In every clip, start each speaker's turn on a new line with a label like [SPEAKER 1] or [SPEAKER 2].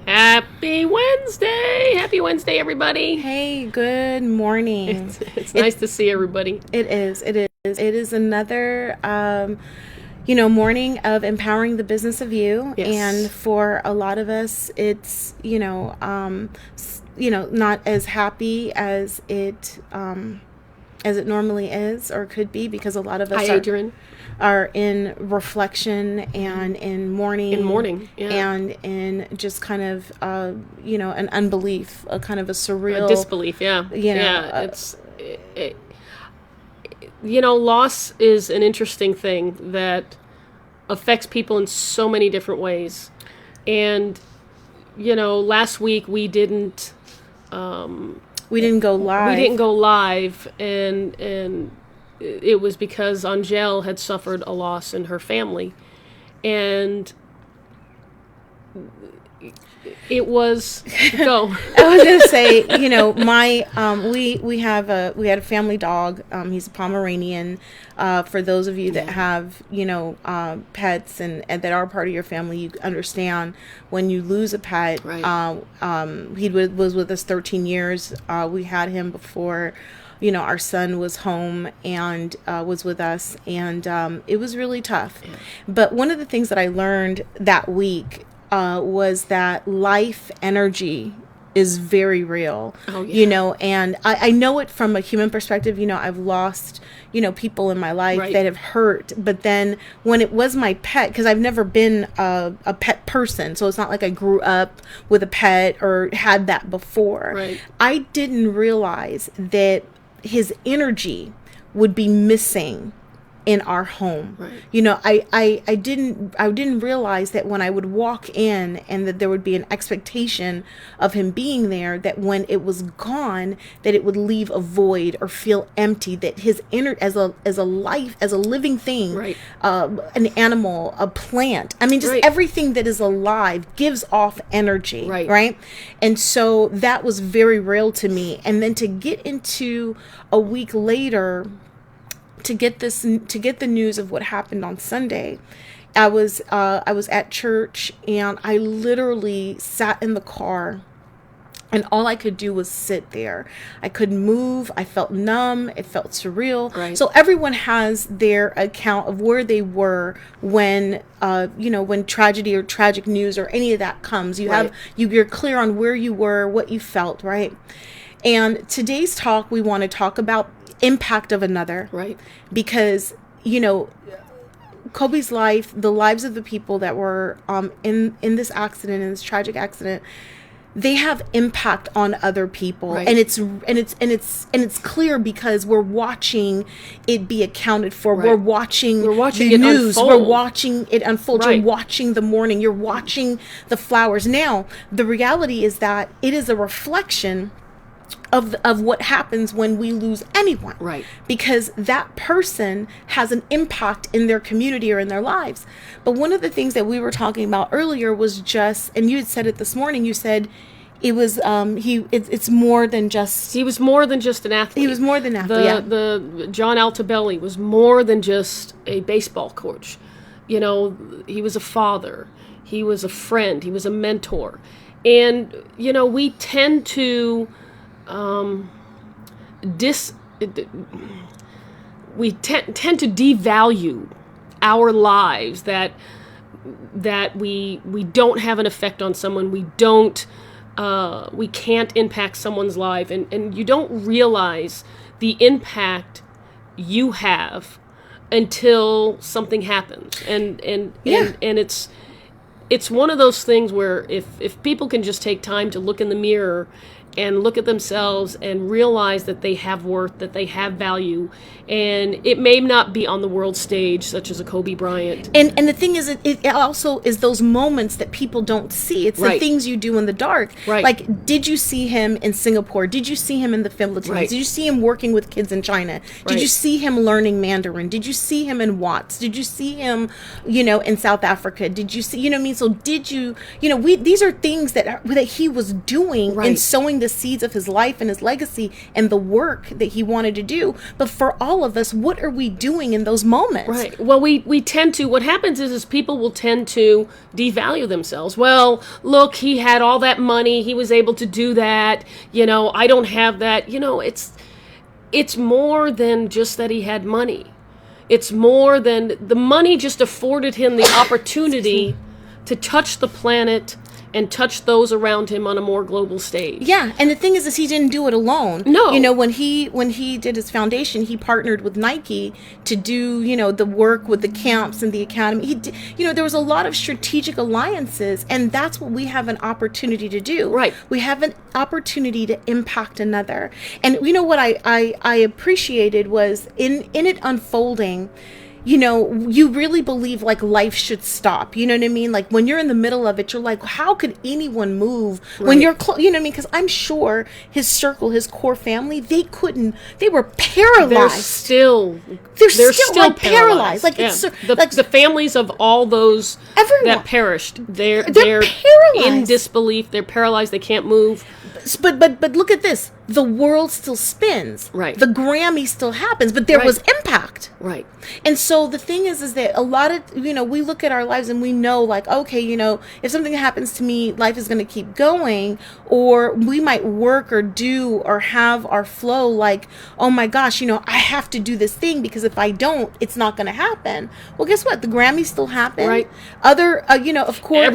[SPEAKER 1] Happy Wednesday! Happy Wednesday, everybody!
[SPEAKER 2] Hey, good morning.
[SPEAKER 1] It's nice to see everybody.
[SPEAKER 2] It is. It is. It is another, morning of empowering the business of you.
[SPEAKER 1] Yes.
[SPEAKER 2] And for a lot of us, it's not as happy as it normally is or could be, because a lot of us
[SPEAKER 1] Hi, Adrian.
[SPEAKER 2] are in reflection and in mourning.
[SPEAKER 1] Yeah.
[SPEAKER 2] And in just kind of, an unbelief, a kind of a surreal...
[SPEAKER 1] A disbelief, yeah. Loss is an interesting thing that affects people in so many different ways. And, last week we didn't...
[SPEAKER 2] We didn't go live.
[SPEAKER 1] And it was because Angel had suffered a loss in her family. And it was... Go.
[SPEAKER 2] I was going to say, we had a family dog. He's a Pomeranian. For those of you that have, pets and that are part of your family, you understand when you lose a pet.
[SPEAKER 1] Right.
[SPEAKER 2] He was with us 13 years. We had him before, our son was home and was with us. And it was really tough. Yeah. But one of the things that I learned that week was that life energy is very real.
[SPEAKER 1] Oh, yeah.
[SPEAKER 2] And I know it from a human perspective. I've lost, people in my life
[SPEAKER 1] Right.
[SPEAKER 2] that have hurt. But then when it was my pet, because I've never been a pet person, so it's not like I grew up with a pet or had that before.
[SPEAKER 1] Right.
[SPEAKER 2] I didn't realize that his energy would be missing in our home.
[SPEAKER 1] Right.
[SPEAKER 2] I didn't realize that when I would walk in and that there would be an expectation of him being there, that when it was gone, that it would leave a void or feel empty, that his inner as a living thing,
[SPEAKER 1] Right.
[SPEAKER 2] An animal, a plant, just
[SPEAKER 1] Right.
[SPEAKER 2] everything that is alive gives off energy.
[SPEAKER 1] Right.
[SPEAKER 2] And so that was very real to me. And then to get into a week later, to get the news of what happened on Sunday, I was at church, and I literally sat in the car, and all I could do was sit there. I couldn't move. I felt numb. It felt surreal.
[SPEAKER 1] Right.
[SPEAKER 2] So everyone has their account of where they were when tragedy or tragic news or any of that comes. You're clear on where you were, what you felt, right? And today's talk, we want to talk about impact of another.
[SPEAKER 1] Right.
[SPEAKER 2] Because, Kobe's life, the lives of the people that were in this accident, in this tragic accident, they have impact on other people.
[SPEAKER 1] Right.
[SPEAKER 2] And it's clear because we're watching it be accounted for.
[SPEAKER 1] Right.
[SPEAKER 2] We're watching
[SPEAKER 1] the
[SPEAKER 2] it news.
[SPEAKER 1] unfold.
[SPEAKER 2] We're watching it unfold.
[SPEAKER 1] Right.
[SPEAKER 2] You're watching the morning. You're watching the flowers. Now, the reality is that it is a reflection of what happens when we lose anyone.
[SPEAKER 1] Right.
[SPEAKER 2] Because that person has an impact in their community or in their lives. But one of the things that we were talking about earlier was just, and you had said it this morning, you said it was it's more than just...
[SPEAKER 1] He was more than just an athlete.
[SPEAKER 2] He was more than an athlete.
[SPEAKER 1] The John Altobelli was more than just a baseball coach. He was a father. He was a friend. He was a mentor. And, we tend to... we tend to devalue our lives, that we don't have an effect on someone, we can't impact someone's life, and you don't realize the impact you have until something happens, and it's one of those things where if people can just take time to look in the mirror and look at themselves and realize that they have worth, that they have value, and it may not be on the world stage, such as a Kobe Bryant.
[SPEAKER 2] And the thing is, it also is those moments that people don't see. It's
[SPEAKER 1] Right.
[SPEAKER 2] the things you do in the dark.
[SPEAKER 1] Right.
[SPEAKER 2] Like, did you see him in Singapore? Did you see him in the Philippines?
[SPEAKER 1] Right.
[SPEAKER 2] Did you see him working with kids in China? Did
[SPEAKER 1] Right.
[SPEAKER 2] you see him learning Mandarin? Did you see him in Watts? Did you see him, in South Africa? Did you see, So did you, these are things that he was doing
[SPEAKER 1] Right.
[SPEAKER 2] and sowing sowing the seeds of his life and his legacy and the work that he wanted to do. But for all of us, what are we doing in those moments?
[SPEAKER 1] Right. Well, we tend to, what happens is people will tend to devalue themselves. Well, look, he had all that money. He was able to do that. I don't have that. It's more than just that he had money. It's more than the money just afforded him the opportunity to touch the planet and touch those around him on a more global stage.
[SPEAKER 2] Yeah, and the thing is he didn't do it alone.
[SPEAKER 1] No.
[SPEAKER 2] When he did his foundation, he partnered with Nike to do, the work with the camps and the academy. He did, there was a lot of strategic alliances, and that's what we have an opportunity to do.
[SPEAKER 1] Right.
[SPEAKER 2] We have an opportunity to impact another. And what I appreciated was in it unfolding, you really believe like life should stop. You know what I mean? Like when you're in the middle of it, you're like, how could anyone move when you're close? You know what I mean? Because I'm sure his circle, his core family, they were paralyzed. They're still like paralyzed. Like it's
[SPEAKER 1] the families of all those that perished. They're
[SPEAKER 2] paralyzed.
[SPEAKER 1] In disbelief. They're paralyzed. They can't move.
[SPEAKER 2] But look at this. The world still spins.
[SPEAKER 1] Right.
[SPEAKER 2] The Grammy still happens, but there was impact.
[SPEAKER 1] Right.
[SPEAKER 2] And so the thing is that a lot of, we look at our lives and we know like, okay, if something happens to me, life is going to keep going, or we might work or do or have our flow like, oh my gosh, I have to do this thing because if I don't, it's not going to happen. Well, guess what? The Grammys still happen.
[SPEAKER 1] Right.
[SPEAKER 2] Other, of course.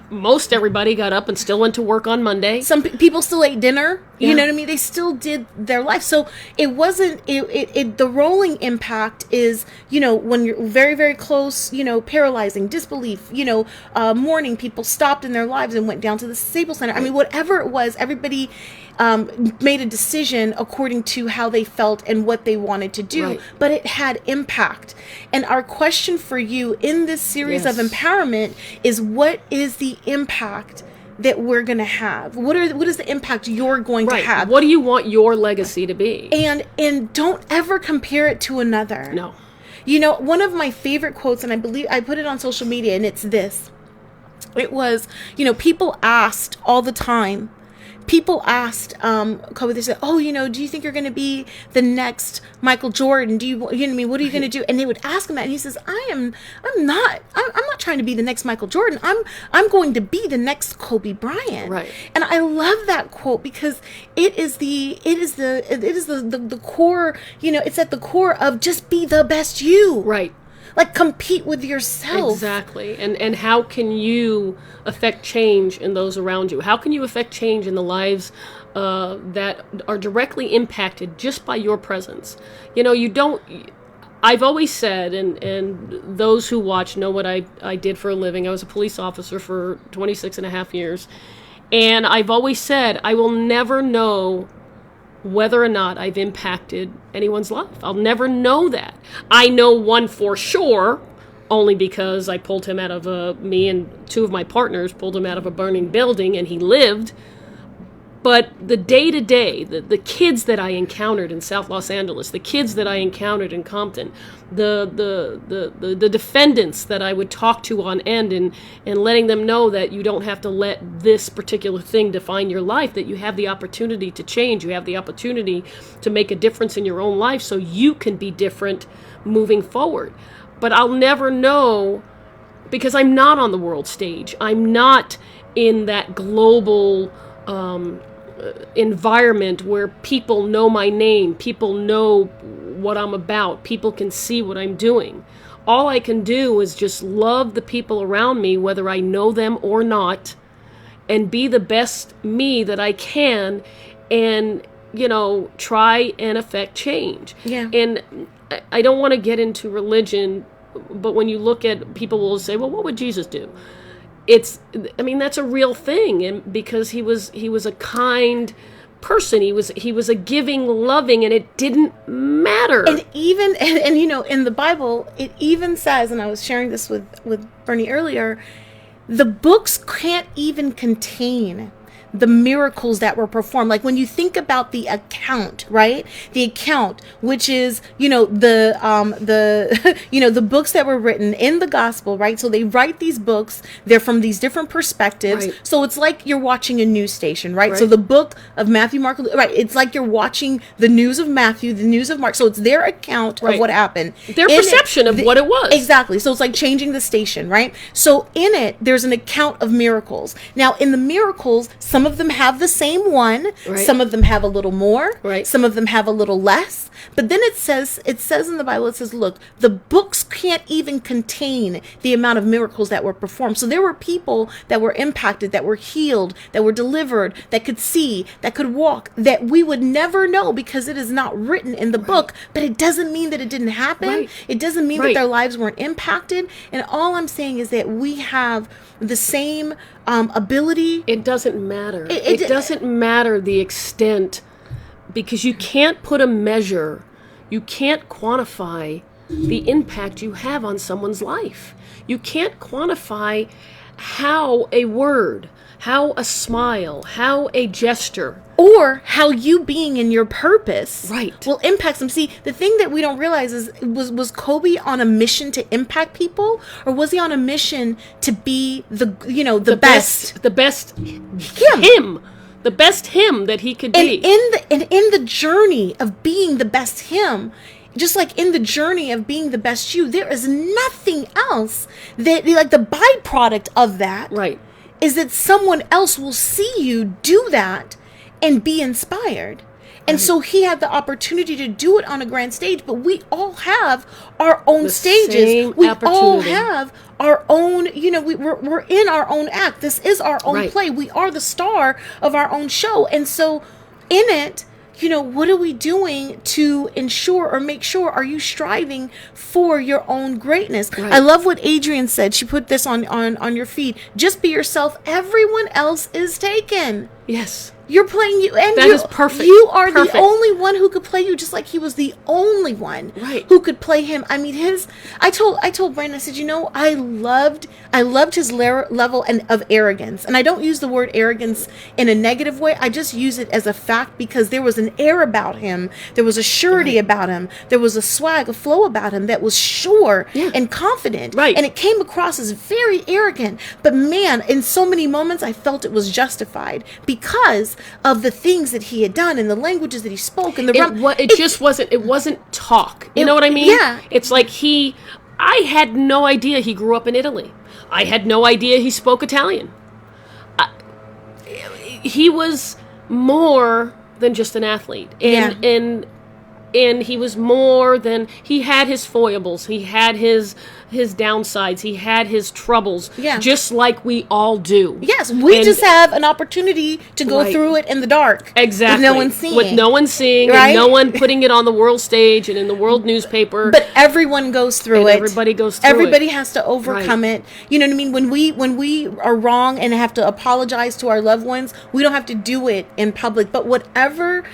[SPEAKER 1] Most everybody got up and still went to work on Monday.
[SPEAKER 2] Some people still ate dinner.
[SPEAKER 1] Yeah.
[SPEAKER 2] You know what I mean? They still did their life. So it wasn't, the rolling impact is, when you're very, very close, paralyzing, disbelief, mourning, people stopped in their lives and went down to the Staples Center. I mean, whatever it was, everybody made a decision according to how they felt and what they wanted to do.
[SPEAKER 1] Right.
[SPEAKER 2] But it had impact. And our question for you in this series of empowerment is, what is the impact that we're going to have? What is the impact you're going to have?
[SPEAKER 1] What do you want your legacy to be?
[SPEAKER 2] And don't ever compare it to another.
[SPEAKER 1] No.
[SPEAKER 2] One of my favorite quotes, and I believe I put it on social media, and it's this. It was, people asked all the time. People asked Kobe, they said, oh, do you think you're going to be the next Michael Jordan? Do you know what I mean? What are you going to do? And they would ask him that, and he says, I'm not trying to be the next Michael Jordan. I'm going to be the next Kobe Bryant.
[SPEAKER 1] Right.
[SPEAKER 2] And I love that quote because it is the core, it's at the core of just be the best you.
[SPEAKER 1] Right.
[SPEAKER 2] Like compete with yourself.
[SPEAKER 1] Exactly. And how can you affect change in those around you? How can you affect change in the lives that are directly impacted just by your presence? I've always said, and those who watch know what I did for a living. I was a police officer for 26 and a half years. And I've always said, I will never know whether or not I've impacted anyone's life. I'll never know that. I know one for sure, only because I pulled him out of me and two of my partners pulled him out of a burning building and he lived. But the day-to-day, the kids that I encountered in South Los Angeles, the kids that I encountered in Compton, the defendants that I would talk to on end and letting them know that you don't have to let this particular thing define your life, that you have the opportunity to change, you have the opportunity to make a difference in your own life so you can be different moving forward. But I'll never know because I'm not on the world stage. I'm not in that global environment where people know my name, people know what I'm about, people can see what I'm doing. All I can do is just love the people around me, whether I know them or not, and be the best me that I can and, try and affect change.
[SPEAKER 2] Yeah.
[SPEAKER 1] And I don't want to get into religion, but when you look at, people will say, well, what would Jesus do? That's a real thing, and because he was a kind person, he was a giving, loving, and it didn't matter.
[SPEAKER 2] And even and in the Bible, it even says, and I was sharing this with Bernie earlier, the books can't even contain the miracles that were performed. Like when you think about the account, right? The account, which is, the the books that were written in the gospel, right? So they write these books, they're from these different perspectives.
[SPEAKER 1] Right.
[SPEAKER 2] So it's like you're watching a news station, right?
[SPEAKER 1] Right.
[SPEAKER 2] So the book of Matthew, Mark, right? It's like you're watching the news of Matthew, the news of Mark. So it's their account
[SPEAKER 1] Right.
[SPEAKER 2] of what happened.
[SPEAKER 1] Their perception of what it was.
[SPEAKER 2] Exactly. So it's like changing the station, right? So in it, there's an account of miracles. Now, in the miracles, some of them have the same one.
[SPEAKER 1] Right.
[SPEAKER 2] Some of them have a little more.
[SPEAKER 1] Right.
[SPEAKER 2] Some of them have a little less. But then it says in the Bible, it says, look, the books can't even contain the amount of miracles that were performed. So there were people that were impacted, that were healed, that were delivered, that could see, that could walk, that we would never know because it is not written in the book. But it doesn't mean that it didn't happen.
[SPEAKER 1] Right.
[SPEAKER 2] It doesn't mean that
[SPEAKER 1] Right.
[SPEAKER 2] their lives weren't impacted. And all I'm saying is that we have the same ability.
[SPEAKER 1] It doesn't matter.
[SPEAKER 2] It-
[SPEAKER 1] It doesn't matter the extent, because you can't put a measure, you can't quantify the impact you have on someone's life. You can't quantify how a word, how a smile, how a gesture,
[SPEAKER 2] Or how you being in your purpose
[SPEAKER 1] Right.
[SPEAKER 2] will impact them. See, the thing that we don't realize is, was Kobe on a mission to impact people, or was he on a mission to be the best
[SPEAKER 1] the best
[SPEAKER 2] him?
[SPEAKER 1] the best him that he could
[SPEAKER 2] And
[SPEAKER 1] be.
[SPEAKER 2] in the journey of being the best him, just like in the journey of being the best you, there is nothing else that, like, the byproduct of that
[SPEAKER 1] Right.
[SPEAKER 2] is that someone else will see you do that and be inspired. And so he had the opportunity to do it on a grand stage, but we all have our own
[SPEAKER 1] The
[SPEAKER 2] stages.
[SPEAKER 1] same
[SPEAKER 2] We all
[SPEAKER 1] opportunity.
[SPEAKER 2] have our own, we're in our own act. This is our own
[SPEAKER 1] Right.
[SPEAKER 2] play. We are the star of our own show. And so in it, what are we doing to ensure or make sure? Are you striving for your own greatness?
[SPEAKER 1] Right.
[SPEAKER 2] I love what Adrienne said. She put this on your feed. Just be yourself. Everyone else is taken.
[SPEAKER 1] Yes.
[SPEAKER 2] You're playing you, and
[SPEAKER 1] That is perfect.
[SPEAKER 2] You are
[SPEAKER 1] Perfect.
[SPEAKER 2] the only one who could play you, just like he was the only one
[SPEAKER 1] Right.
[SPEAKER 2] who could play him. I mean, I told Brandon, I said, I loved his level of arrogance, and I don't use the word arrogance in a negative way. I just use it as a fact because there was an air about him, there was a surety about him, there was a swag, a flow about him that was sure and confident,
[SPEAKER 1] Right.
[SPEAKER 2] and it came across as very arrogant. But man, in so many moments, I felt it was justified because of the things that he had done and the languages that he spoke and
[SPEAKER 1] It wasn't talk. You know what I mean?
[SPEAKER 2] Yeah.
[SPEAKER 1] It's like I had no idea he grew up in Italy. I had no idea he spoke Italian. He was more than just an athlete. And he was more than, he had his foibles, he had his downsides, he had his troubles, just like we all do.
[SPEAKER 2] Yes, we just have an opportunity to go
[SPEAKER 1] Right.
[SPEAKER 2] through it in the dark.
[SPEAKER 1] Exactly.
[SPEAKER 2] With no one seeing.
[SPEAKER 1] With no one seeing,
[SPEAKER 2] Right?
[SPEAKER 1] and no one putting it on the world stage and in the world newspaper.
[SPEAKER 2] But everyone goes through
[SPEAKER 1] And
[SPEAKER 2] it.
[SPEAKER 1] everybody goes through
[SPEAKER 2] Everybody
[SPEAKER 1] it.
[SPEAKER 2] has to overcome it. You know what I mean? When we are wrong and have to apologize to our loved ones, we don't have to do it in public. But whatever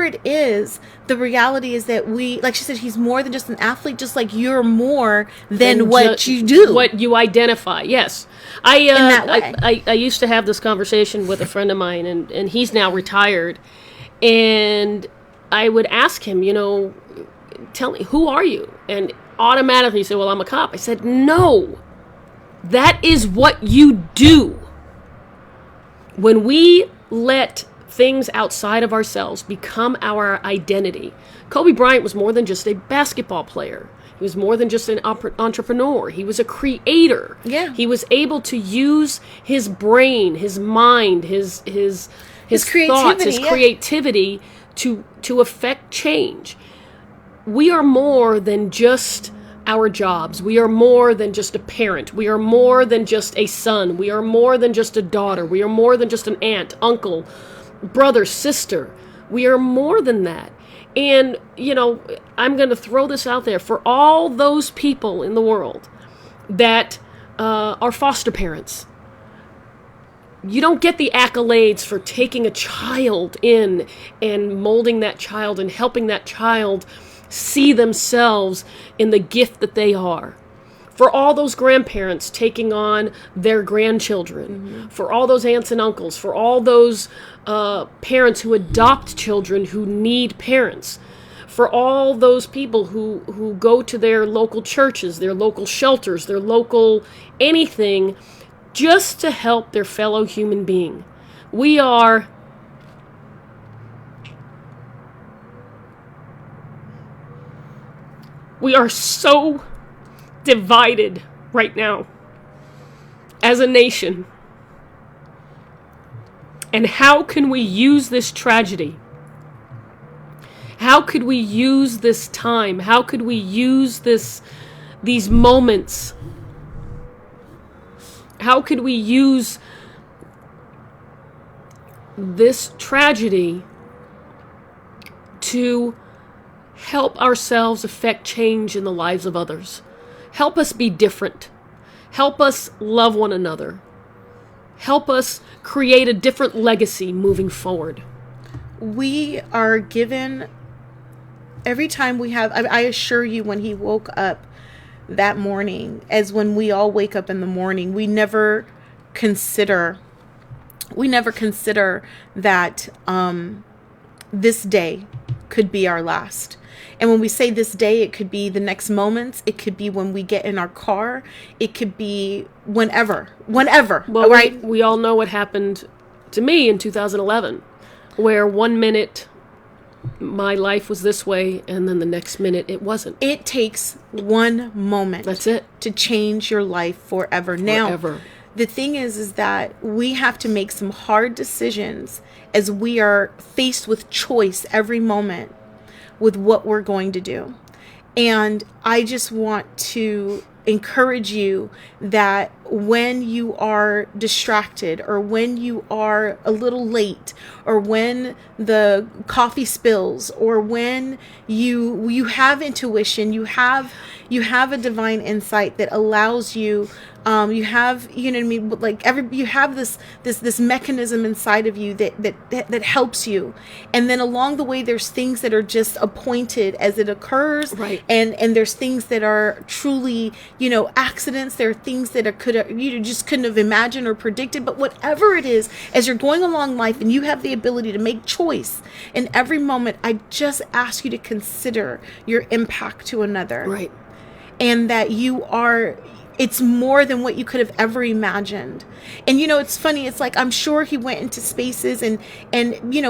[SPEAKER 2] it is, the reality is that like she said, he's more than just an athlete, just like you're more than what you do.
[SPEAKER 1] What you identify, yes.
[SPEAKER 2] that way.
[SPEAKER 1] I used to have this conversation with a friend of mine, and he's now retired. And I would ask him, tell me, who are you? And automatically he said, well, I'm a cop. I said, no, that is what you do. When we let things outside of ourselves become our identity. Kobe Bryant was more than just a basketball player. He was more than just an entrepreneur. He was a creator.
[SPEAKER 2] Yeah.
[SPEAKER 1] He was able to use his brain, his mind, his thoughts, his creativity to affect change. We are more than just our jobs. We are more than just a parent. We are more than just a son. We are more than just a daughter. We are more than just an aunt, uncle, brother, sister. We are more than that. And, I'm going to throw this out there for all those people in the world that are foster parents. You don't get the accolades for taking a child in and molding that child and helping that child see themselves in the gift that they are. for all those grandparents taking on their grandchildren, for all those aunts and uncles, for all those parents who adopt children who need parents, for all those people who go to their local churches, their local shelters, their local anything, just to help their fellow human being. We are so divided right now as a nation. And how can we use this tragedy? How could we use this time? How could we use these moments? How could we use this tragedy to help ourselves affect change in the lives of others? Help us be different. Help us love one another. Help us create a different legacy moving forward.
[SPEAKER 2] We are given, every time we have, I assure you, when he woke up that morning, as when we all wake up in the morning, we never consider that this day could be our last. And when we say this day, it could be the next moments. It could be when we get in our car. It could be whenever,
[SPEAKER 1] Well,
[SPEAKER 2] right?
[SPEAKER 1] We all know what happened to me in 2011, where 1 minute my life was this way, and then the next minute it wasn't.
[SPEAKER 2] It takes one moment.
[SPEAKER 1] That's it.
[SPEAKER 2] To change your life forever. Now,
[SPEAKER 1] Forever.
[SPEAKER 2] the thing is that we have to make some hard decisions as we are faced with choice every moment with what we're going to do. And I just want to encourage you that when you are distracted, or when you are a little late, or when the coffee spills, or when you have intuition, you have a divine insight that allows you, you have, you know what I mean, like you have this mechanism inside of you that helps you. And then along the way, there's things that are just appointed as it occurs.
[SPEAKER 1] Right.
[SPEAKER 2] And there's things that are truly, accidents. There are things that you just couldn't have imagined or predicted. But whatever it is, as you're going along life and you have the ability to make choice in every moment, I just ask you to consider your impact to another.
[SPEAKER 1] Right.
[SPEAKER 2] And that it's more than what you could have ever imagined. And it's funny, it's like, I'm sure he went into spaces and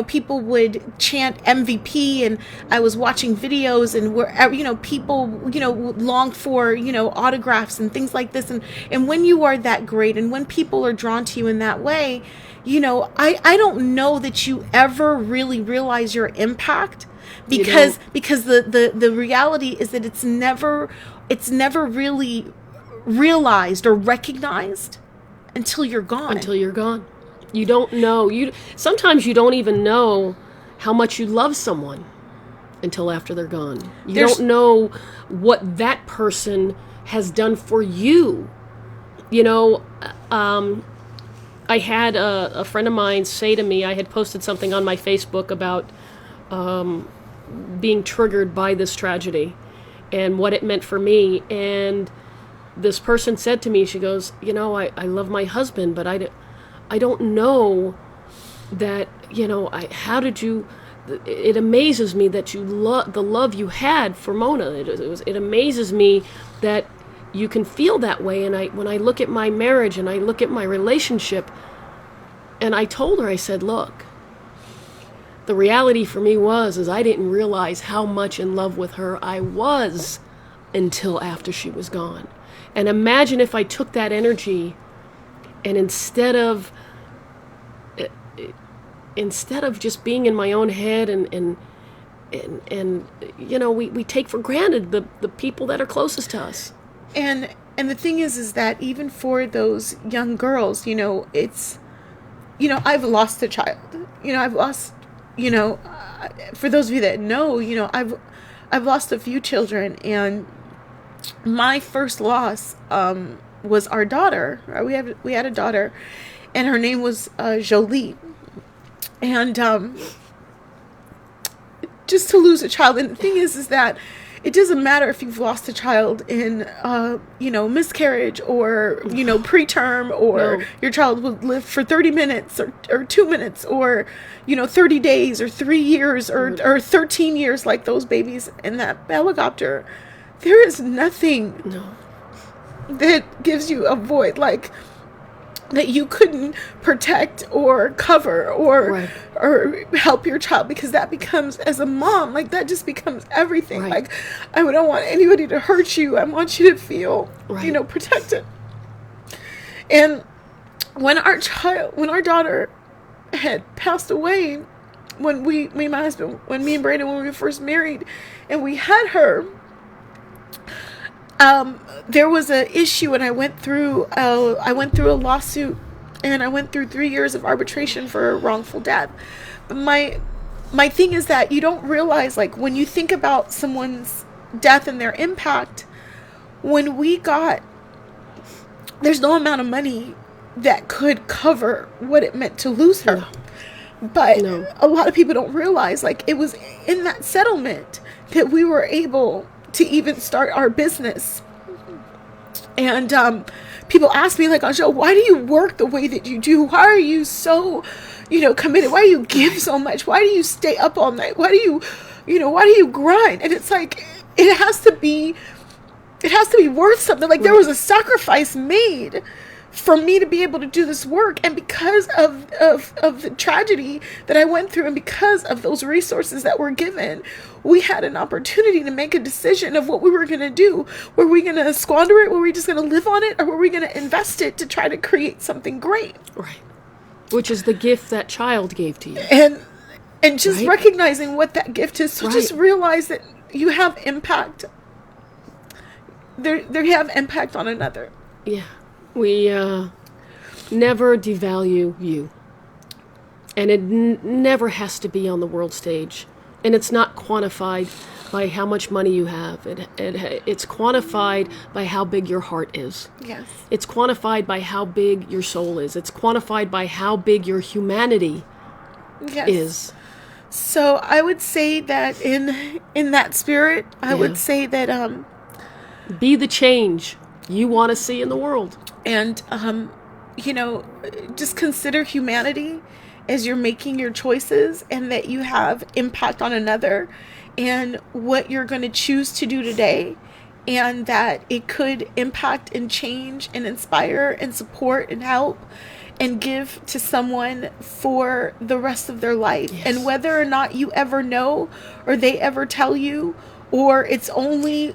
[SPEAKER 2] people would chant MVP, and I was watching videos, and where people long for autographs and things like this, and when you are that great, and when people are drawn to you in that way, I don't know that you ever really realize your impact, because the reality is that it's never really realized or recognized until you're gone.
[SPEAKER 1] You don't know. Sometimes you don't even know how much you love someone until after they're gone. You don't know what that person has done for you. I had a friend of mine say to me, I had posted something on my Facebook about being triggered by this tragedy and what it meant for me. And this person said to me, she goes, I love my husband, but I don't know that, how did you, it amazes me that you the love you had for Mona. It amazes me that you can feel that way. And when I look at my marriage and I look at my relationship, and I told her, I said, look, the reality for me is I didn't realize how much in love with her I was until after she was gone. And imagine if I took that energy and instead of just being in my own head and we take for granted the people that are closest to us.
[SPEAKER 2] And the thing is that even for those young girls, it's, I've lost a child. I've lost, for those of you that know, I've lost a few children, and my first loss was our daughter. We had a daughter, and her name was Jolie. And just to lose a child, and the thing is that it doesn't matter if you've lost a child in, miscarriage or, preterm, or
[SPEAKER 1] No.
[SPEAKER 2] your child will live for 30 minutes or 2 minutes or, 30 days or 3 years or 13 years like those babies in that helicopter. There is nothing
[SPEAKER 1] No.
[SPEAKER 2] that gives you a void like that you couldn't protect or cover or
[SPEAKER 1] Right.
[SPEAKER 2] or help your child, because that becomes, as a mom, like that just becomes everything.
[SPEAKER 1] Right.
[SPEAKER 2] Like, I don't want anybody to hurt you. I want you to feel,
[SPEAKER 1] Right.
[SPEAKER 2] protected. And when our daughter had passed away, when me and my husband, when me and Brandon, when we were first married, and we had her, there was an issue, and I went through a lawsuit, and I went through 3 years of arbitration for a wrongful death. But my thing is that you don't realize, like, when you think about someone's death and their impact, there's no amount of money that could cover what it meant to lose her.
[SPEAKER 1] No.
[SPEAKER 2] But
[SPEAKER 1] No.
[SPEAKER 2] a lot of people don't realize, like, it was in that settlement that we were able to even start our business. And people ask me, like, on show, why do you work the way that you do? Why are you so, committed? Why do you give so much? Why do you stay up all night? Why do you grind? And it's like, it has to be worth something. Like, there was a sacrifice made for me to be able to do this work. And because of the tragedy that I went through, and because of those resources that were given, we had an opportunity to make a decision of what we were going to do. Were we going to squander it? Were we just going to live on it? Or were we going to invest it to try to create something great?
[SPEAKER 1] Right. Which is the gift that child gave to you.
[SPEAKER 2] And just
[SPEAKER 1] Right.
[SPEAKER 2] recognizing what that gift is. So
[SPEAKER 1] Right.
[SPEAKER 2] just realize that you have impact. They have impact on another.
[SPEAKER 1] Yeah. We never devalue you. And it never has to be on the world stage. And it's not quantified by how much money you have. It's quantified by how big your heart is.
[SPEAKER 2] Yes.
[SPEAKER 1] It's quantified by how big your soul is. It's quantified by how big your humanity
[SPEAKER 2] Yes.
[SPEAKER 1] is.
[SPEAKER 2] So I would say that in that spirit, I
[SPEAKER 1] Yeah.
[SPEAKER 2] would say that
[SPEAKER 1] Be the change you want to see in the world.
[SPEAKER 2] and just consider humanity as you're making your choices, and that you have impact on another, and what you're going to choose to do today, and that it could impact and change and inspire and support and help and give to someone for the rest of their life.
[SPEAKER 1] Yes.
[SPEAKER 2] And whether or not you ever know, or they ever tell you, or it's only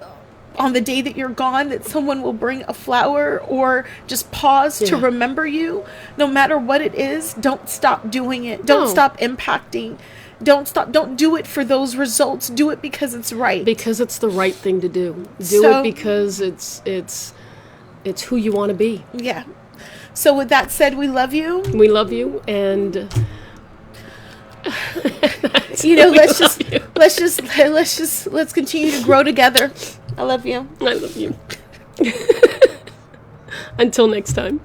[SPEAKER 2] on the day that you're gone that someone will bring a flower or just pause to
[SPEAKER 1] Yeah.
[SPEAKER 2] remember you, no matter what it is, don't stop doing it. Don't
[SPEAKER 1] No.
[SPEAKER 2] stop impacting. Don't do it for those results. Do it because it's right.
[SPEAKER 1] Because it's the right thing to do. Do
[SPEAKER 2] So-
[SPEAKER 1] it because it's who you want to be.
[SPEAKER 2] Yeah. So with that said, we love you.
[SPEAKER 1] We love you, and
[SPEAKER 2] Let's continue to grow together. I love you.
[SPEAKER 1] I love you. Until next time.